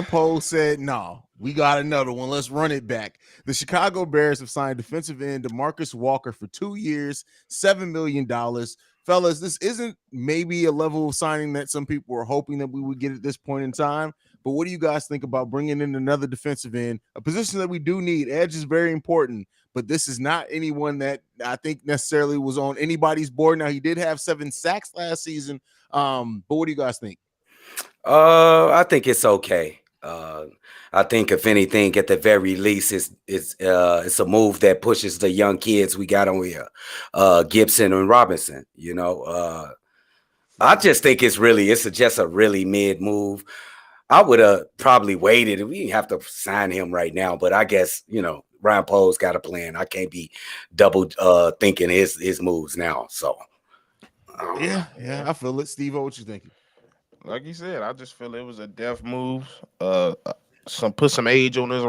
Poe said, "No, we got another one. Let's run it back." The Chicago Bears have signed defensive end DeMarcus Walker for 2 years, $7 million. Fellas, this isn't maybe a level of signing that some people were hoping that we would get at this point in time. But what do you guys think about bringing in another defensive end, a position that we do need? Edge is very important, but this is not anyone that I think necessarily was on anybody's board. Now, he did have 7 sacks last season. But what do you guys think? I think it's okay. I think if anything, at the very least, it's a move that pushes the young kids we got on here, Gibson and Robinson. I just think just a really mid move. I would have probably waited. We didn't have to sign him right now, but I guess Ryan Poe's got a plan. I can't be double thinking his moves now. So yeah, I feel it. Steve, what you thinking? Like you said, I just feel it was a depth move. Put some age on his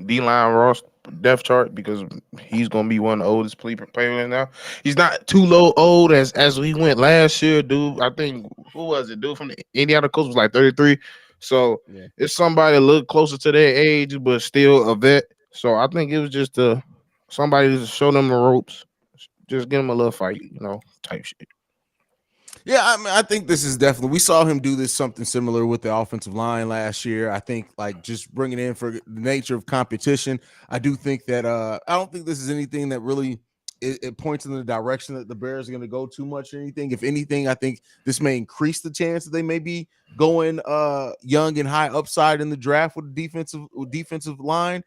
D line roster depth chart because he's gonna be one of the oldest players now. He's not too old as we went last year, dude. I think who was it? Dude from the Indiana Colts was like 33. So Yeah. it's somebody a little closer to their age, but still a vet. So I think it was just somebody to show them the ropes, just give them a little fight, type shit. Yeah, I mean, I think this is definitely. We saw him do this something similar with the offensive line last year. I think like just bringing in for the nature of competition. I do think that I don't think this is anything that really it points in the direction that the Bears are going to go too much or anything. If anything, I think this may increase the chance that they may be going young and high upside in the draft with the defensive line.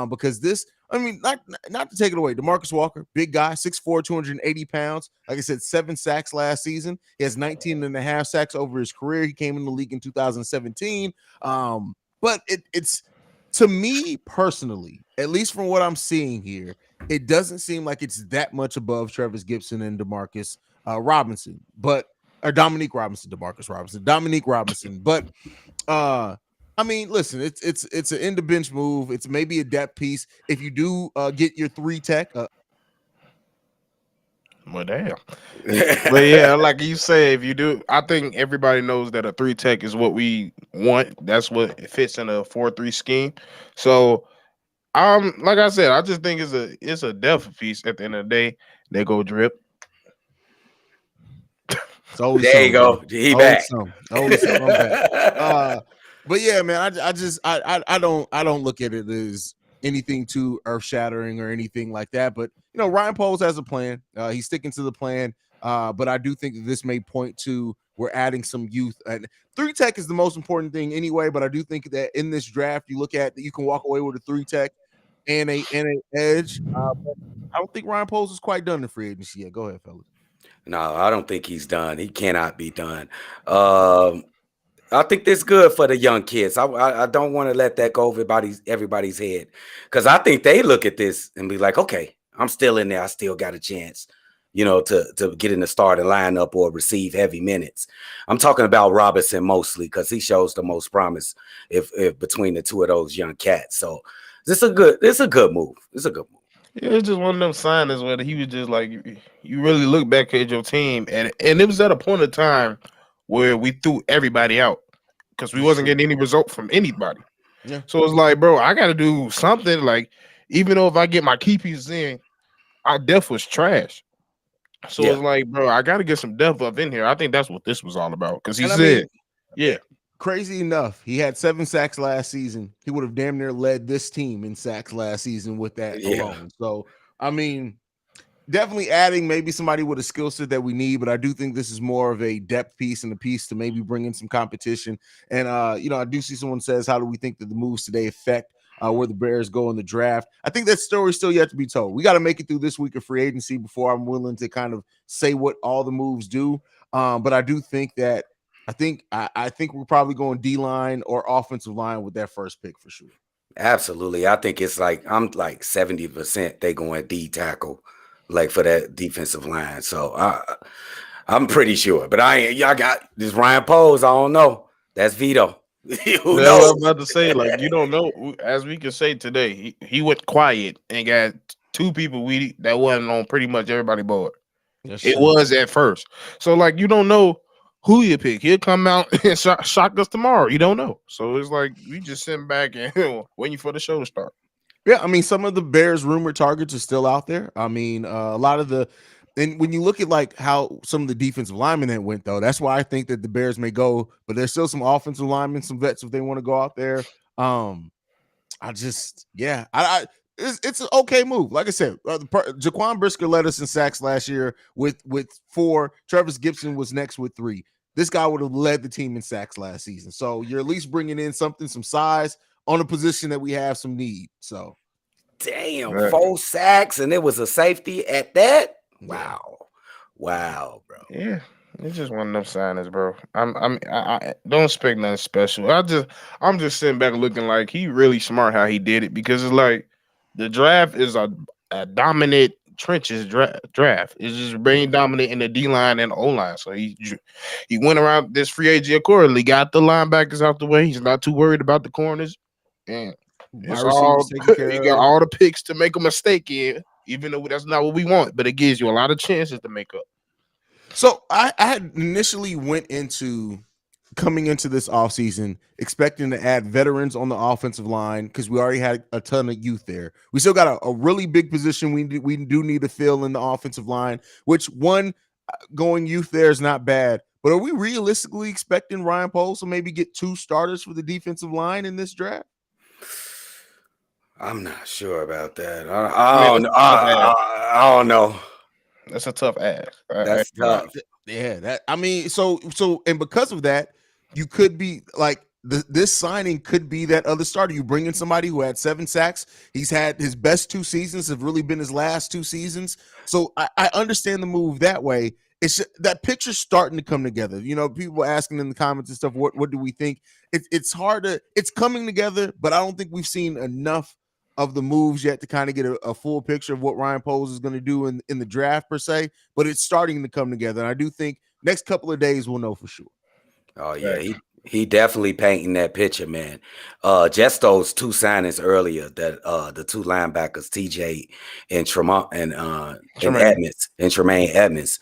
Because this, I mean, not to take it away. DeMarcus Walker, big guy, 6'4", 280 pounds. Like I said, 7 sacks last season. He has 19 and a half sacks over his career. He came in the league in 2017. But it's, to me personally, at least from what I'm seeing here, it doesn't seem like it's that much above Travis Gibson and DeMarcus Robinson, or Dominique Robinson, Dominique Robinson. But I mean, listen, it's an end the bench move. It's maybe a depth piece. If you do get your 3 tech, well, damn. But yeah, like you say, if you do, I think everybody knows that a 3 tech is what we want. That's what it fits in a 4-3 scheme. So, like I said, I just think it's a depth piece. At the end of the day, they go drip. There you go. He back. I'm back. But yeah, man, I don't look at it as anything too earth shattering or anything like that. But Ryan Poles has a plan. He's sticking to the plan. But I do think that this may point to we're adding some youth. And 3 tech is the most important thing anyway. But I do think that in this draft, you look at that you can walk away with a 3 tech and a edge. But I don't think Ryan Poles is quite done in free agency yet. Go ahead, fellas. No, I don't think he's done. He cannot be done. I think this good for the young kids. I don't want to let that go over everybody's head, because I think they look at this and be like, okay, I'm still in there. I still got a chance, to get in the starting lineup or receive heavy minutes. I'm talking about Robinson mostly because he shows the most promise if between the two of those young cats. So it's a good move. It's a good move. Yeah, it's just one of them signings where he was just like, you really look back at your team, and it was at a point of time where we threw everybody out because we wasn't getting any result from anybody. Yeah. So it's like, bro, I got to do something. Like, even though if I get my key pieces in, our depth was trash. So it's like, bro, I got to get some depth up in here. I think that's what this was all about. Because he said, yeah. Crazy enough, he had 7 sacks last season. He would have damn near led this team in sacks last season with that alone. So, I mean, definitely adding maybe somebody with a skill set that we need, but I do think this is more of a depth piece and a piece to maybe bring in some competition. And, I do see someone says, how do we think that the moves today affect where the Bears go in the draft? I think that story's still yet to be told. We got to make it through this week of free agency before I'm willing to kind of say what all the moves do. But I do think that I think we're probably going D-line or offensive line with that first pick for sure. Absolutely. I think it's I'm like 70% they going D tackle, like for that defensive line. So I'm pretty sure. But y'all got this Ryan Poles. I don't know. That's Vito. Who knows? I'm about to say, like, you don't know. As we can say today, he went quiet and got 2 people that wasn't on pretty much everybody board. It was at first. So, like, you don't know who you pick. He'll come out and shock us tomorrow. You don't know. So it's like we just sitting back and waiting for the show to start. Yeah, I mean, some of the Bears' rumored targets are still out there. I mean, a lot of and when you look at like how some of the defensive linemen that went, though, that's why I think that the Bears may go, but there's still some offensive linemen, some vets if they want to go out there. I it's an okay move. Like I said, Jaquan Brisker led us in sacks last year with 4. Travis Gibson was next with 3. This guy would have led the team in sacks last season. So you're at least bringing in some size on a position that we have some need. So, damn, 4 sacks and it was a safety at that. Wow, bro. Yeah, it's just one of them signings, bro. I don't expect nothing special. I'm just sitting back looking like he really smart how he did it, because it's like the draft is a dominant trenches draft. It's just being dominant in the D line and O line. So he went around this free agent accordingly, got the linebackers out the way. He's not too worried about the corners, and it's all you got all the picks to make a mistake in, even though that's not what we want. But it gives you a lot of chances to make up. So I had initially went into coming into this offseason expecting to add veterans on the offensive line because we already had a ton of youth there. We still got a really big position we do need to fill in the offensive line, which going youth there is not bad. But are we realistically expecting Ryan Poles to maybe get 2 starters for the defensive line in this draft? I'm not sure about that. I don't know. That's a tough ask. That's tough. Yeah, and because of that, you could be like this signing could be that other starter. You bring in somebody who had 7 sacks. He's had his best 2 seasons have really been his last 2 seasons. So I understand the move that way. It's that picture's starting to come together. You know, people asking in the comments and stuff, what do we think? It's hard to, it's coming together, but I don't think we've seen enough of the moves yet to kind of get a full picture of what Ryan Poles is going to do in the draft per se, but it's starting to come together. And I do think next couple of days we'll know for sure. Oh yeah, he definitely painting that picture, man. Just those 2 signings earlier, that the 2 linebackers, TJ and Tremaine Edmonds.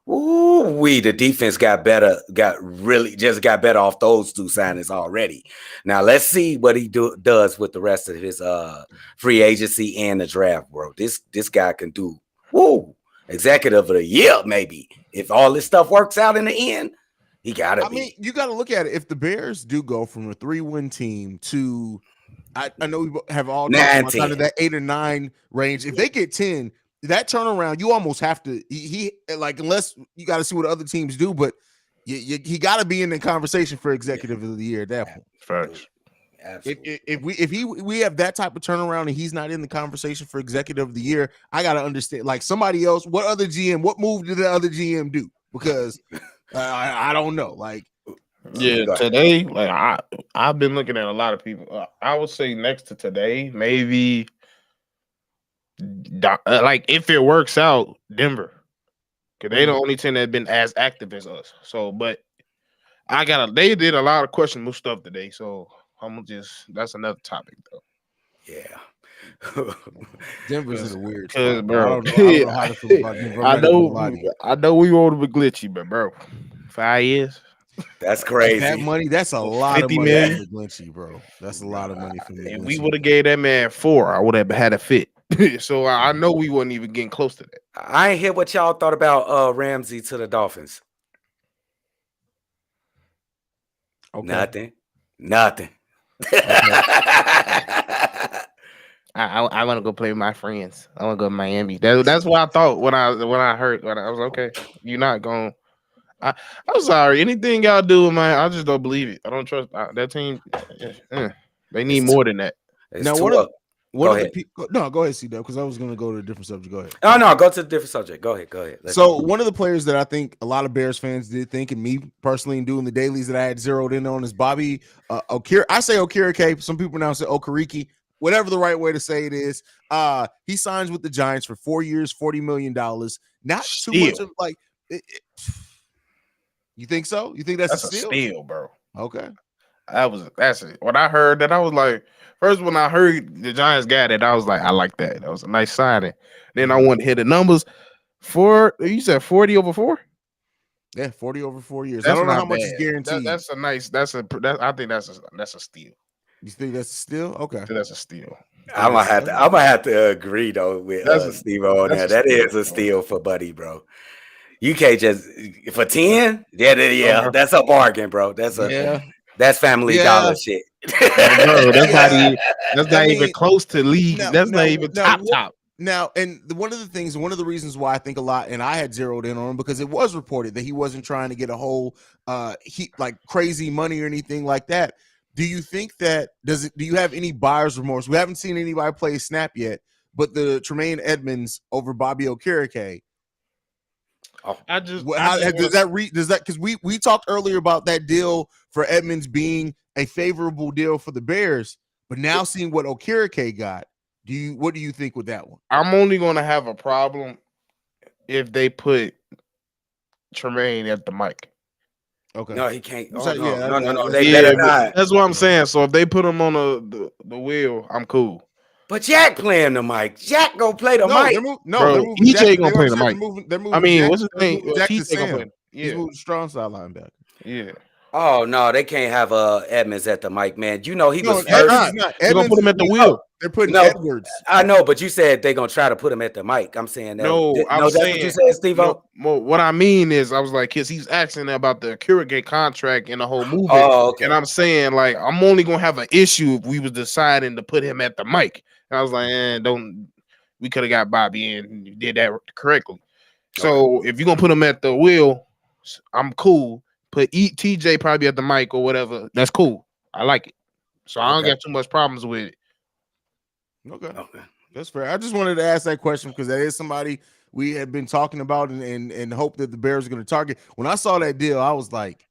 Ooh, the defense got better off those 2 signings already. Now let's see what he does with the rest of his free agency and the draft, bro. This guy can do executive of the year, maybe. If all this stuff works out in the end, he gotta be. I mean, you gotta look at it. If the Bears do go from a 3-win team to I know we have all talked about kind of that 8 or 9 range. If they get 10, that turnaround, you almost have to. He like, unless you got to see what other teams do, but he got to be in the conversation for executive of the year at that point. Facts. Absolutely. If we have that type of turnaround and he's not in the conversation for executive of the year, I got to understand, like, somebody else. What move did the other GM do? Because I don't know. Like, yeah, today, like I've been looking at a lot of people. I would say next to today, maybe. Like, if it works out, Denver, because they the only team that been as active as us. So, but they did a lot of questionable stuff today. So that's another topic though. Yeah, Denver's is a weird. Bro, I don't know how to feel about Denver. I know we want to be glitchy, but bro, 5 years. That's crazy. That money, that's a lot of money for Glitchy, bro. That's a lot of money for me. If we would have gave that man 4, I would have had a fit. So I know we wasn't even getting close to that. I ain't hear what y'all thought about Ramsey to the Dolphins. Okay. Nothing. Okay. I want to go play with my friends. I want to go to Miami. That's what I thought when I was okay. You're not going. I'm sorry. Anything y'all do with I just don't believe it. I don't trust that team. They need more than that. Now, go ahead, CDubb, because I was going to go to a different subject. Go ahead. Oh, no, go to a different subject. Go ahead. One of the players that I think a lot of Bears fans did think, and me personally in doing the dailies that I had zeroed in on, is Bobby Okere. I say Okereke. Some people now say Okereke. Whatever the right way to say it is. He signs with the Giants for 4 years, $40 million. Not too much of like. You think so? You think that's a steal, bro? Okay. That's it. When I heard that, I was like, first when I heard the Giants got it, I was like, I like that. That was a nice signing. Then I want to hit the numbers. You said 40 over 4? Yeah, 40 over 4 years. I That's don't know not how much bad. is guaranteed. That's a nice. I think that's a steal. You think that's still okay? That's a steal. I'm gonna have to agree though with Steve on that's there. a That is steal, a steal for Buddy, bro. You can't just for 10. Yeah, that's a bargain, bro. That's family dollar shit. bro. That's I not even mean, close to league. That's not even top. Now, and one of the reasons why I think a lot, and I had zeroed in on him because it was reported that he wasn't trying to get a whole like crazy money or anything like that. Do you think that do you have any buyer's remorse? We haven't seen anybody play a snap yet, but the Tremaine Edmonds over Bobby Okereke. Does that because we talked earlier about that deal for Edmonds being a favorable deal for the Bears, but now seeing what Okereke got. What do you think with that one? I'm only going to have a problem if they put Tremaine at the mic. Okay. No, he can't. No. They better not. That's what I'm saying. So if they put him on the wheel, I'm cool. But Jack playing the mic. Jack gonna play the mic. EJ gonna play the mic. They're moving I mean, Jack, what's his name? TJ gonna play. He's moving strong side linebacker. Yeah. Oh no, they can't have Edmonds at the mic, man. You know he was first. They're gonna put him at the wheel. They're putting Edwards. I know, but you said they're gonna try to put him at the mic. I'm saying that. That's what you said, Steve. What I mean is, I was like, cause he's asking about the Kurigate contract and the whole movie. Oh, okay. And I'm saying, like, I'm only gonna have an issue if we was deciding to put him at the mic. And I was like, we could have got Bobby and you did that correctly. So if you're gonna put him at the wheel, I'm cool. Put TJ probably at the mic or whatever. That's cool. I like it. So I don't got too much problems with it. Okay. That's fair. I just wanted to ask that question because that is somebody we had been talking about and hope that the Bears are going to target. When I saw that deal, I was like,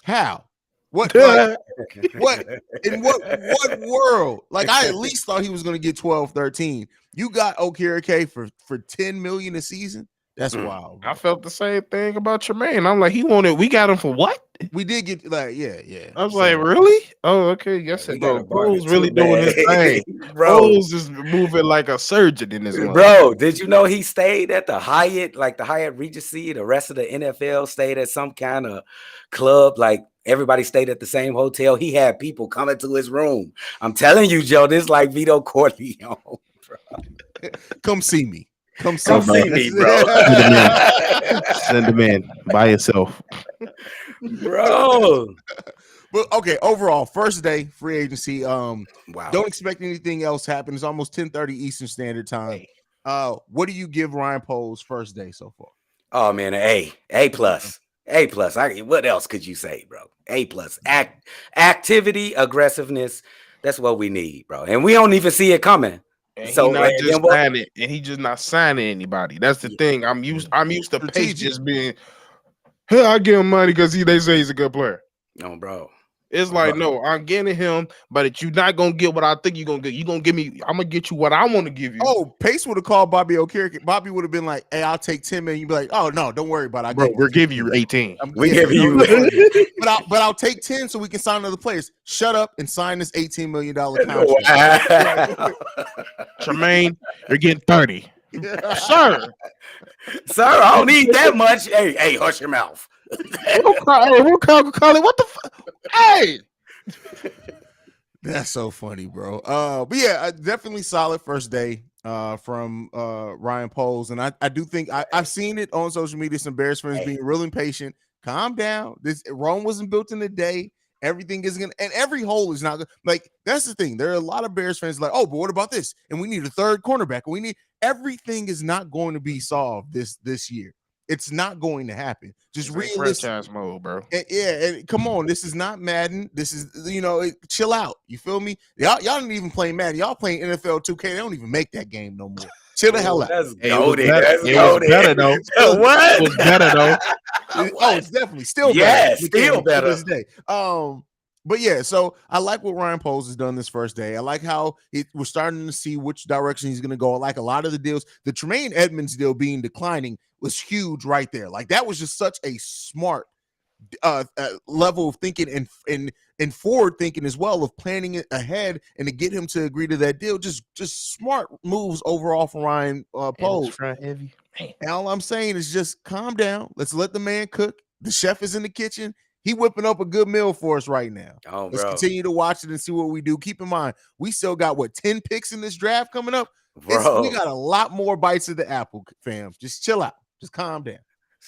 how? What? What? In what world? Like, I at least thought he was going to get 12, 13. You got Okereke for $10 million a season? That's wild. Bro. I felt the same thing about Tremaine. I'm like, we got him for what? We did get yeah. I was like, really? Oh, okay. Yes, bro. Bro's really doing his thing. Bro's is moving like a surgeon in this one. Bro, did you know he stayed at the Hyatt, like the Hyatt Regency? The rest of the NFL stayed at some kind of club, like everybody stayed at the same hotel. He had people coming to his room. I'm telling you, Joe, this is like Vito Corleone, bro. Come see me. Come see me, bro. Send him in by yourself, bro. But okay, overall, first day free agency. Wow. Don't expect anything else happen. It's almost 10:30 Eastern Standard Time. What do you give Ryan Poles first day so far? Oh man, A plus. What else could you say, bro? A plus. Activity, aggressiveness. That's what we need, bro. And we don't even see it coming. And he just not signing anybody. That's the thing. I'm used to Pace just being, hey, I give him money because they say he's a good player. No, bro. It's like, no, I'm getting him, but you're not gonna get what I think you're gonna get. You're gonna give me, I'm gonna get you what I want to give you. Oh, Pace would have called Bobby Okereke. Bobby would have been like, hey, I'll take 10 million. You'd be like, oh no, don't worry about it. We're giving you 18. We give you but I'll take 10 so we can sign other players. Shut up and sign this $18 million contract. Tremaine, you're getting 30. Sir, I don't need that much. Hey, hush your mouth. We'll call it. What the fuck? Hey, that's so funny, bro. But yeah, definitely solid first day from Ryan Poles, and I do think I've seen it on social media. Some Bears fans being real impatient. Calm down. Rome wasn't built in a day. Everything is gonna, and every hole is not good. Like, that's the thing. There are a lot of Bears fans like, oh, but what about this? And we need a third cornerback. Everything is not going to be solved this year. It's not going to happen. Just realistic franchise mode, bro. And come on, this is not Madden. This is, chill out. You feel me? Y'all didn't even play Madden. Y'all playing NFL 2K. They don't even make that game no more. Chill the hell out. That's goated. It was better though. What? It was better though. It's definitely still better. Yes, still better. To this day. But yeah, so I like what Ryan Poles has done this first day. I like how we're starting to see which direction he's going to go. I like a lot of the deals. The Tremaine Edmonds deal being declining was huge right there. Like, that was just such a smart level of thinking and forward thinking as well, of planning it ahead and to get him to agree to that deal. Just smart moves overall from Ryan Poles. And all I'm saying is just calm down. Let's let the man cook. The chef is in the kitchen. He whipping up a good meal for us right now. Oh, Let's bro. continue to watch it and see what we do. Keep in mind, we still got 10 picks in this draft coming up. Bro. We got a lot more bites of the apple, fam. Just chill out. Just calm down.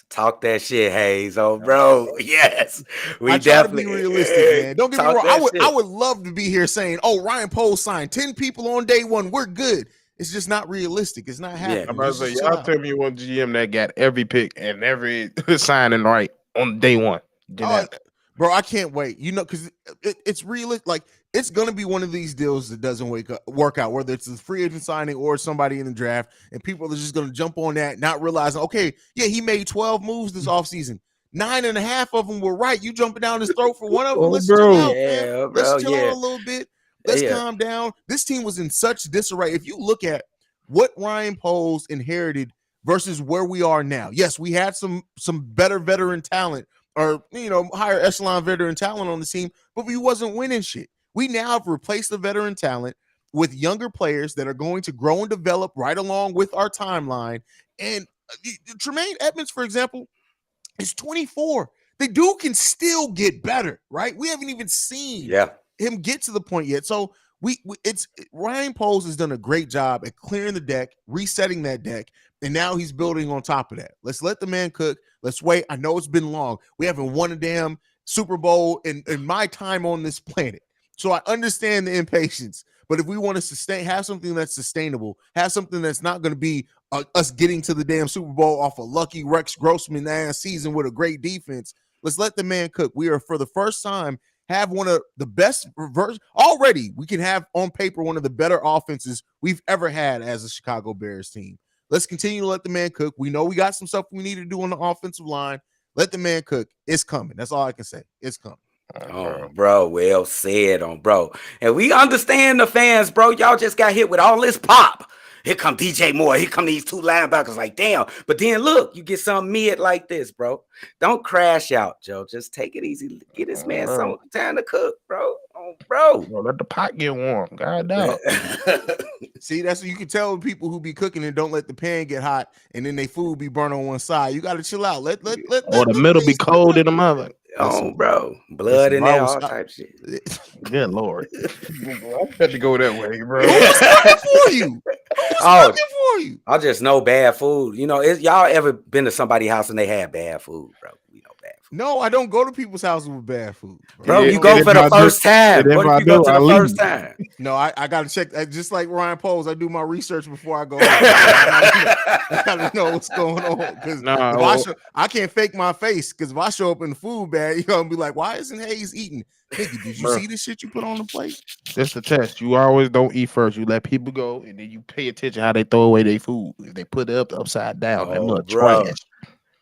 Talk that shit, Haize. Oh, bro. Yes. I try to be realistic, man. Don't get me wrong. I would love to be here saying, oh, Ryan Poles signed 10 people on day one. We're good. It's just not realistic. It's not happening. I'm about to say, y'all tell me one GM that got every pick and every signing right on day one. Bro, I can't wait. Because it's realistic. Like, it's going to be one of these deals that doesn't work out, whether it's a free agent signing or somebody in the draft, and people are just going to jump on that, not realizing, okay, yeah, he made 12 moves this offseason. 9.5 of them were right. You jumping down his throat for one of them. Let's chill out, man. Let's chill out a little bit. Let's calm down. This team was in such disarray. If you look at what Ryan Poles inherited versus where we are now, yes, we had some better veteran talent or, higher echelon veteran talent on the team, but we wasn't winning shit. We now have replaced the veteran talent with younger players that are going to grow and develop right along with our timeline. And Tremaine Edmonds, for example, is 24. The dude can still get better, right? We haven't even seen him get to the point yet. So it's Ryan Poles has done a great job at clearing the deck, resetting that deck, and now he's building on top of that. Let's let the man cook. Let's wait. I know it's been long. We haven't won a damn Super Bowl in my time on this planet. So I understand the impatience, but if we want to have something that's sustainable, have something that's not going to be us getting to the damn Super Bowl off a lucky Rex Grossman ass season with a great defense, let's let the man cook. We are, for the first time, have one of the best already. We can have on paper one of the better offenses we've ever had as a Chicago Bears team. Let's continue to let the man cook. We know we got some stuff we need to do on the offensive line. Let the man cook. It's coming. That's all I can say. It's coming. Oh, bro, well said on bro. And we understand the fans, bro. Y'all just got hit with all this pop. Here come DJ Moore. Here come these two linebackers. Like, damn. But then look, you get something mid like this, bro. Don't crash out, Joe. Just take it easy. Get this man some time to cook, bro. Oh, bro. Let the pot get warm. God damn. See, that's what you can tell people who be cooking and don't let the pan get hot, and then they food be burnt on one side. You got to chill out. Let the middle be cold in the mother. Oh, bro. Blood in there, all type shit. Good Lord. I had to go that way, bro. Who's cooking for you? Who's cooking for you? I just know bad food. Y'all ever been to somebody's house and they had bad food, bro? We know bad food. No, I don't go to people's houses with bad food. Bro, you go for the first time. What if you go to the first time? No, I got to check. Just like Ryan Poles, I do my research before I go. I got to know what's going on. Because I can't fake my face. Because if I show up in the food bag, you're going to be like, why isn't Haize eating? Nigga, did you see the shit you put on the plate? That's the test. You always don't eat first. You let people go, and then you pay attention how they throw away their food. If they put it up upside down, that much trash.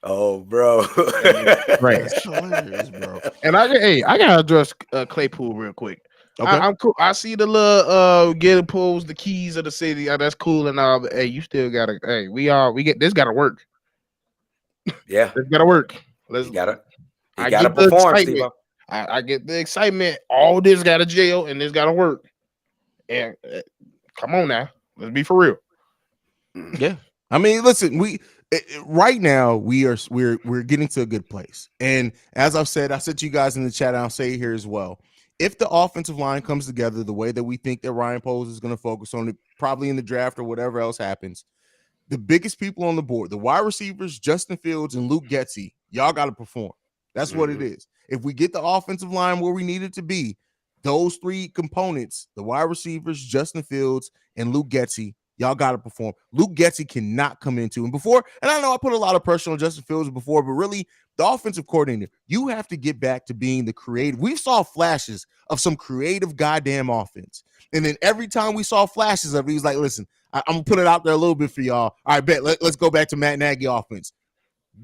Oh, bro. That's hilarious, bro. And I gotta address Claypool real quick. Okay. I'm cool. I see the little getting pulls the keys of the city. That's cool and all. But hey, you still gotta. Hey, we get this. Gotta work. Yeah, this gotta work. You gotta perform, Stevo. I get the excitement. All this gotta jail and this gotta work. And come on now, let's be for real. Yeah, I mean, listen, right now we're getting to a good place, and as I've said, I said to you guys in the chat, and I'll say it here as well. If the offensive line comes together the way that we think that Ryan Poles is going to focus on it, probably in the draft or whatever else happens, the biggest people on the board, the wide receivers, Justin Fields and Luke Getsy, y'all got to perform. That's what it is. If we get the offensive line where we need it to be, those three components, the wide receivers, Justin Fields, and Luke Getsy, y'all got to perform. Luke Getsy cannot come into and before. And I know I put a lot of pressure on Justin Fields before, but really, the offensive coordinator, you have to get back to being the creative. We saw flashes of some creative goddamn offense. And then every time we saw flashes of it, he was like, listen, I'm going to put it out there a little bit for y'all. All right, bet. Let's go back to Matt Nagy offense.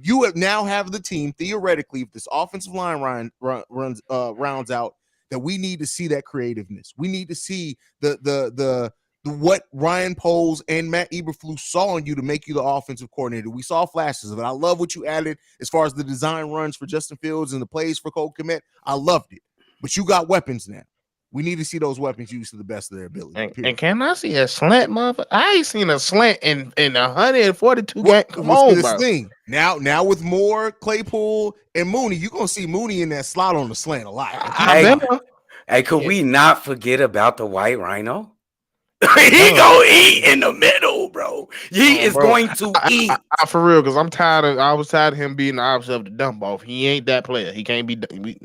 You now have the team, theoretically, if this offensive line rounds out, that we need to see that creativeness. We need to see the what Ryan Poles and Matt Eberflus saw in you to make you the offensive coordinator. We saw flashes of it. I love what you added as far as the design runs for Justin Fields and the plays for Cole Kmet. I loved it. But you got weapons now. We need to see those weapons used to the best of their ability. And can I see a slant, motherfucker? I ain't seen a slant in 142 games. Come What's on, this bro. thing now with Moore, Claypool, and Mooney, you're gonna see Mooney in that slot on the slant a lot. Hey, could we not forget about the white rhino? He gonna eat in the middle, bro. He is going to eat. For real, because I was tired of him being the opposite of the dump off. He ain't that player. He can't be.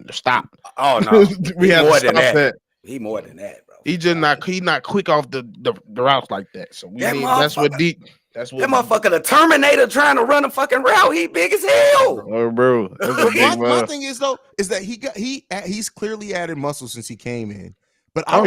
Stop. Oh no, we have more to than stop that. He more than that, bro. He just not. He not quick off the routes like that. So we need. That's what deep. That's what that motherfucker, the Terminator, trying to run a fucking route. He big as hell. Oh, bro. My thing is though, is that he's clearly added muscle since he came in. But I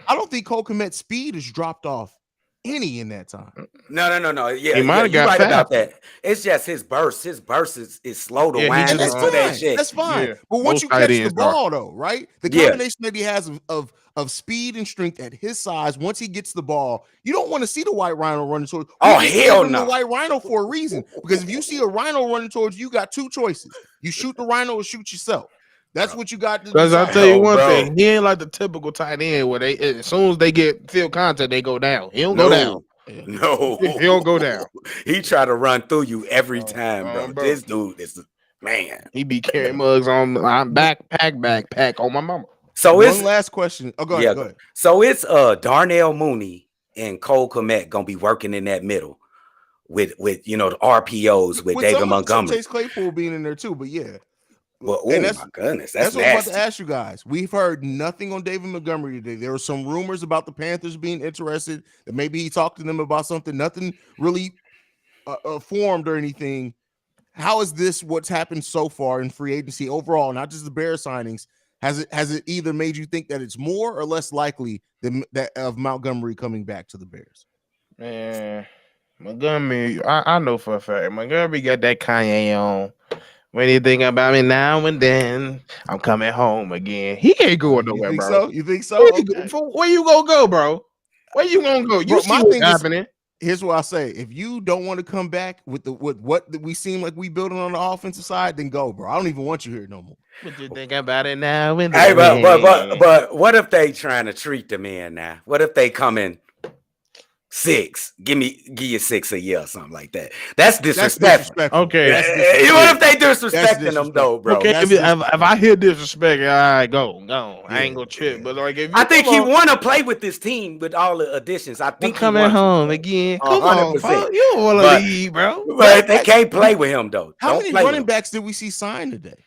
don't think Cole Kmet's speed has dropped off any in that time. No. Yeah, he might have got right fast. about that. It's just his burst. His burst is slow to wind into that shit. That's fine. Yeah. But once you catch the ball, though, right? The combination that he has of speed and strength at his size, once he gets the ball, you don't want to see the white rhino running towards. Oh, hell no. The white rhino for a reason. Because if you see a rhino running towards you, got two choices. You shoot the rhino or shoot yourself. That's what you got to do. Because I'll tell you one thing, he ain't like the typical tight end where they as soon as they get field contact, they go down. He don't go down. No, he don't go down. He try to run through you every time, bro. This dude is man. He be carrying mugs on backpack on my mama. So one last question. Oh, go ahead. So it's Darnell Mooney and Cole Kmet gonna be working in that middle with the RPOs with David Montgomery. Chase Claypool being in there too, but yeah. Well, oh my goodness, that's what I'm about to ask you guys. We've heard nothing on David Montgomery today. There were some rumors about the Panthers being interested, that maybe he talked to them about something. Nothing really formed or anything. How is this what's happened so far in free agency overall, not just the Bears signings? Has it either made you think that it's more or less likely than that of Montgomery coming back to the Bears? Man, Montgomery, I know for a fact Montgomery got that Kanye on. When you think about me now and then, I'm coming home again. He ain't going nowhere, bro. You think so? Where you gonna go, bro? Where you gonna go? You see what's happening. Here's what I say: if you don't want to come back with what we seem like we building on the offensive side, then go, bro. I don't even want you here no more. What you think about it now and then? Hey, but what if they trying to treat the man now? What if they come in 6? Give you 6 a year or something like that. That's disrespectful. Okay. What if they disrespecting them though, bro? Okay, if I hear disrespect, all right, go. Yeah. I ain't gonna trip. But like, if I think he want to play with this team with all the additions. I think coming home again. Come on, bro. You don't want to leave, bro. But they can't play with him though. How many running backs did we see signed today?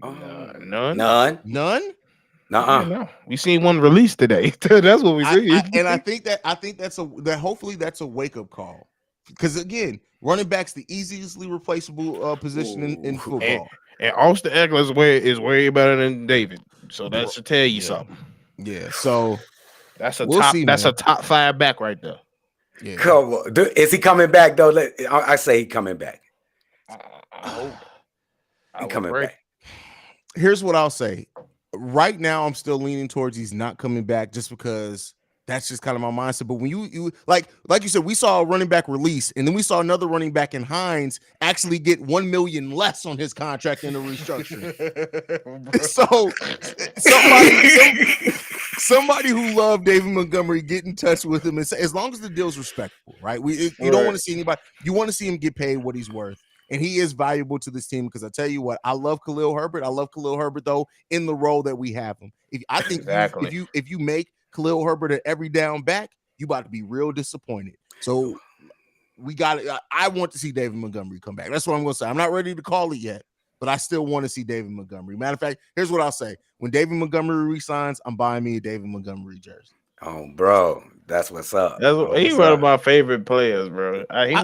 None. No. We seen one release today. That's what we see. And I think hopefully that's a wake up call. Because again, running back's the easiestly replaceable position in football. And Austin Eckler is way better than David. So that should tell you something. Yeah. So that's a top 5 back right there. Yeah. Come on. Is he coming back though? I say he coming back. I hope. He coming back. Here's what I'll say. Right now, I'm still leaning towards he's not coming back just because that's just kind of my mindset. But when you like you said, we saw a running back release, and then we saw another running back in Haize actually get $1 million less on his contract in the restructuring. So somebody who loved David Montgomery, get in touch with him and say, as long as the deal's respectable, right? You don't want to see anybody. You want to see him get paid what he's worth. And he is valuable to this team because I tell you what, I love Khalil Herbert. I love Khalil Herbert though in the role that we have him. If you make Khalil Herbert an every down back, you about to be real disappointed. So we got it. I want to see David Montgomery come back. That's what I'm going to say. I'm not ready to call it yet, but I still want to see David Montgomery. Matter of fact, here's what I'll say: when David Montgomery resigns, I'm buying me a David Montgomery jersey. Oh, bro, that's what's up. He's one of my favorite players, bro. I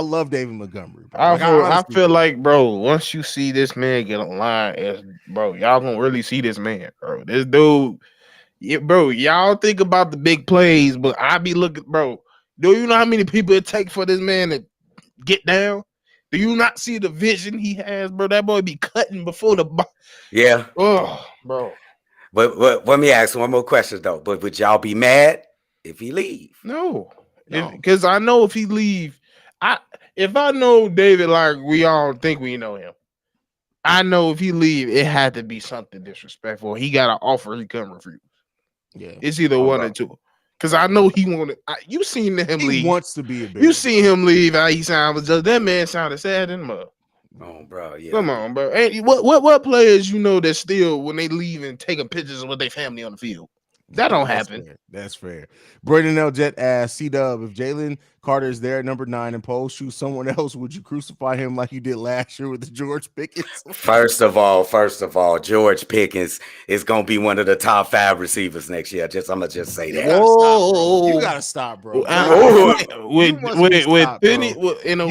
love David Montgomery. Bro. I feel like, bro, once you see this man get online, bro, y'all gonna really see this man, bro. This dude, bro, y'all think about the big plays, but I be looking, bro. Do you know how many people it take for this man to get down? Do you not see the vision he has, bro? That boy be cutting before the ball. Yeah. Oh, bro. But let me ask one more question though. But would y'all be mad if he leave? No. Because I know if he leave, if I know David like we all think we know him, I know if he leave, it had to be something disrespectful. He got an offer he couldn't refuse. Yeah, It's either one or two. Because I know he wanted. You seen him he leave. wants to be a Bear. You seen him leave. How he sounded. Just that man sounded sad in the mud. Oh, bro, yeah. Come on, bro. Hey, what players you know that still when they leave and taking pictures with their family on the field? That don't happen. Fair. That's fair. Brandon L. Jet asks CDubb, if Jalen Carter is there at number 9 and Poles choose someone else, would you crucify him like you did last year with the George Pickens? First of all, George Pickens is gonna be one of the top 5 receivers next year. I'm gonna just say that. You gotta stop, bro. You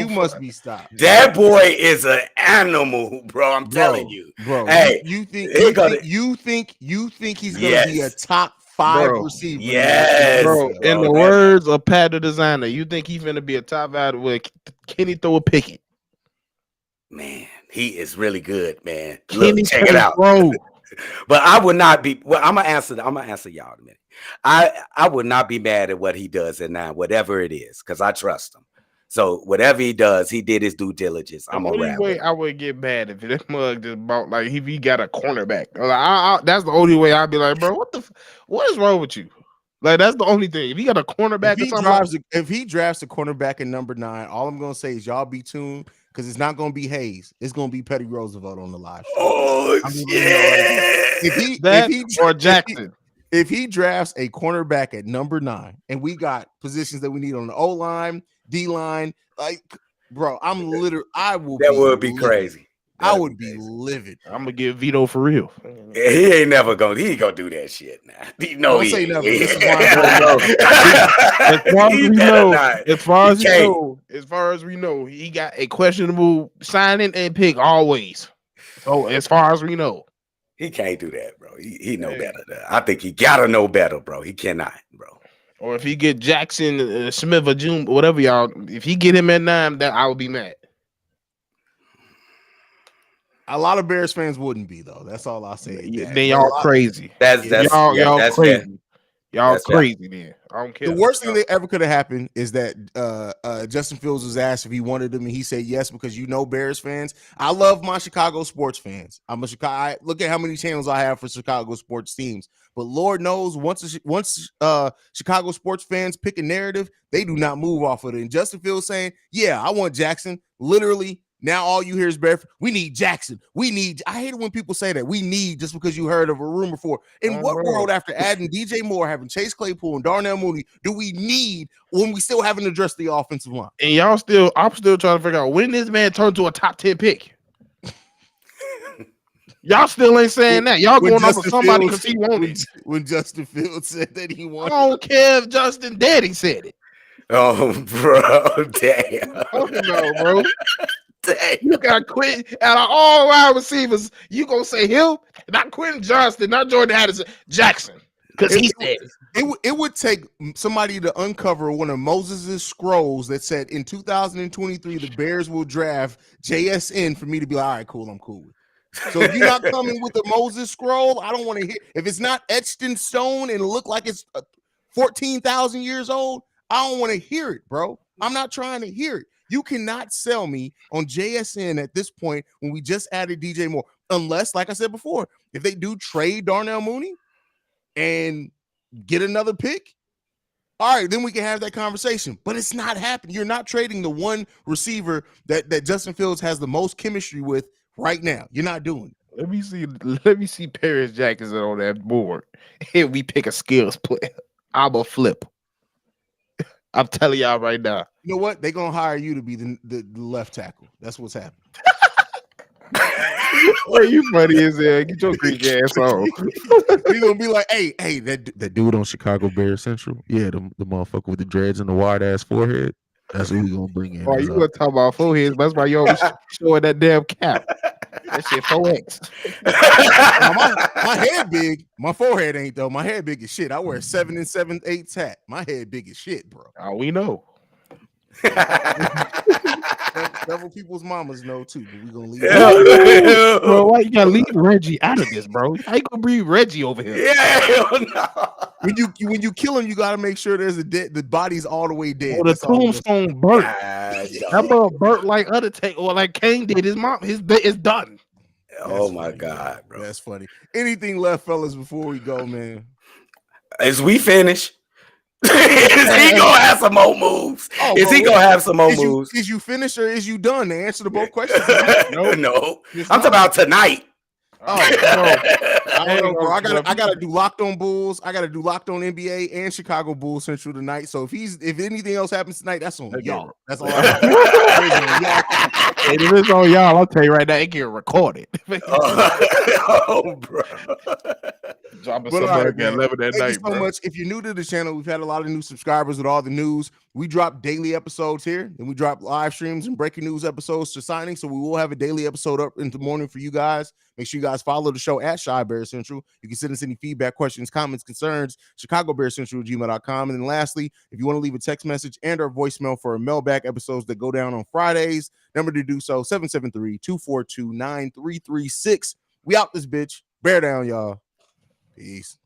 must be stopped. That boy is an animal, bro. I'm telling you, bro. Hey, you think he's gonna be a top 5 receiver? Yes, bro. In the words of Pat the Designer, you think he's gonna be a top 5 with Kenny throw a Pickett? Man, he is really good, man. Kenny, look, check it out, bro. But I would not be. Well, I'm gonna answer y'all in a minute. I would not be mad at what he does at 9, whatever it is, because I trust him. So whatever he does, he did his due diligence. I'm the only way I would get mad if that mug just bought like if he got a cornerback. Like, that's the only way I'd be like, bro, what is wrong with you? Like that's the only thing. If he got a cornerback, if he drafts a cornerback at number 9, all I'm gonna say is y'all be tuned because it's not gonna be Haize. It's gonna be Petty Roosevelt on the live show. Oh or Jackson. If he drafts a cornerback at number 9, and we got positions that we need on the O line, D line, like, bro, I would be crazy. I would be livid. I'm gonna get Vito for real. Yeah, he ain't gonna do that shit now. Don't say never. As far as we know, he got a questionable signing and pick always. So as far as we know, he can't do that, bro. He know better. I think he gotta know better, bro. He cannot, bro. Or if he get Jackson Smith or June, whatever y'all, if he get him at 9, that I would be mad. A lot of Bears fans wouldn't be though. That's all I'll say. Then y'all crazy. That's y'all crazy. Fair. Y'all crazy, man. I don't care. The worst thing that ever could have happened is that Justin Fields was asked if he wanted him, and he said yes because Bears fans. I love my Chicago sports fans. I look at how many channels I have for Chicago sports teams. But Lord knows, once Chicago sports fans pick a narrative, they do not move off of it. And Justin Fields saying, "Yeah, I want Jackson." Literally, now all you hear is Bear. We need Jackson. I hate it when people say that. We need just because you heard of a rumor for. In what world, after adding DJ Moore, having Chase Claypool and Darnell Mooney, do we need when we still haven't addressed the offensive line? And I'm still trying to figure out when this man turned to a top 10 pick. Y'all still ain't saying that. Y'all going off of somebody because he wanted. When Justin Fields said that he wanted. I don't care if Justin Daddy said it. Oh, bro, damn. Oh, no, bro. Damn. You got Quentin out of all wide receivers. You gonna say him? Not Quentin Johnston, not Jordan Addison, Jackson. Because he said it would take somebody to uncover one of Moses' scrolls that said in 2023 the Bears will draft JSN for me to be like, all right, cool, I'm cool with it. So if you're not coming with the Moses scroll, I don't want to hear. If it's not etched in stone and look like it's 14,000 years old, I don't want to hear it, bro. I'm not trying to hear it. You cannot sell me on JSN at this point when we just added DJ Moore, unless, like I said before, if they do trade Darnell Mooney and get another pick, all right, then we can have that conversation. But it's not happening. You're not trading the one receiver that Justin Fields has the most chemistry with right now. You're not doing it. Let me see Paris Jackson on that board. Here we pick a skills player. I'm a flip. I'm telling y'all right now. You know what? They're gonna hire you to be the left tackle. That's what's happening. Well, you funny as hell. Get your Greek ass on. He's gonna be like, hey, that dude on Chicago Bears Central. Yeah, the motherfucker with the dreads and the wide ass forehead. That's who we gonna bring in. Oh, you gonna talk about foreheads? That's why you always showing that damn cap. That shit 4X. my head big. My forehead ain't though. My head big as shit. I wear a 7 7/8 hat. My head big as shit, bro. Oh, we know. Several people's mamas know too, but we gonna leave. Bro, why you gotta leave Reggie out of this, bro? How you gonna bring Reggie over here? Yeah, hell no. When you kill him, you gotta make sure the body's all the way dead. Or the tombstone burnt. That bro burnt like Undertaker or like Kane did. His mom, it's done. Oh That's my funny, man. God, bro. That's funny. Anything left, fellas, before we go, man? As we finish, is he gonna have some more moves? Oh, Is bro, he gonna have some more is moves? you finished or is you done? The answer to both questions. No. It's I'm talking not. about tonight. Oh, bro. I don't know, bro. I Bro, gotta do Locked On Bulls. I gotta do Locked On NBA and Chicago Bulls Central tonight. So if anything else happens tonight, that's on Okay, y'all. bro. That's all I got. Hey, if it's on y'all, I'll tell you right now, it get recorded. Oh, bro. Dropping But some all right, at man. 11 at Thank you night, so bro. much. If you're new to the channel, we've had a lot of new subscribers with all the news. We drop daily episodes here, and we drop live streams and breaking news episodes to signing. So we will have a daily episode up in the morning for you guys. Make sure you guys follow the show at Shy Bear Central. You can send us any feedback, questions, comments, concerns, ChicagoBearCentral@gmail.com. And then lastly, if you want to leave a text message and or voicemail for a mailbag episodes that go down on Fridays, number to do so, 773-242-9336. We out this bitch. Bear down, y'all. Peace.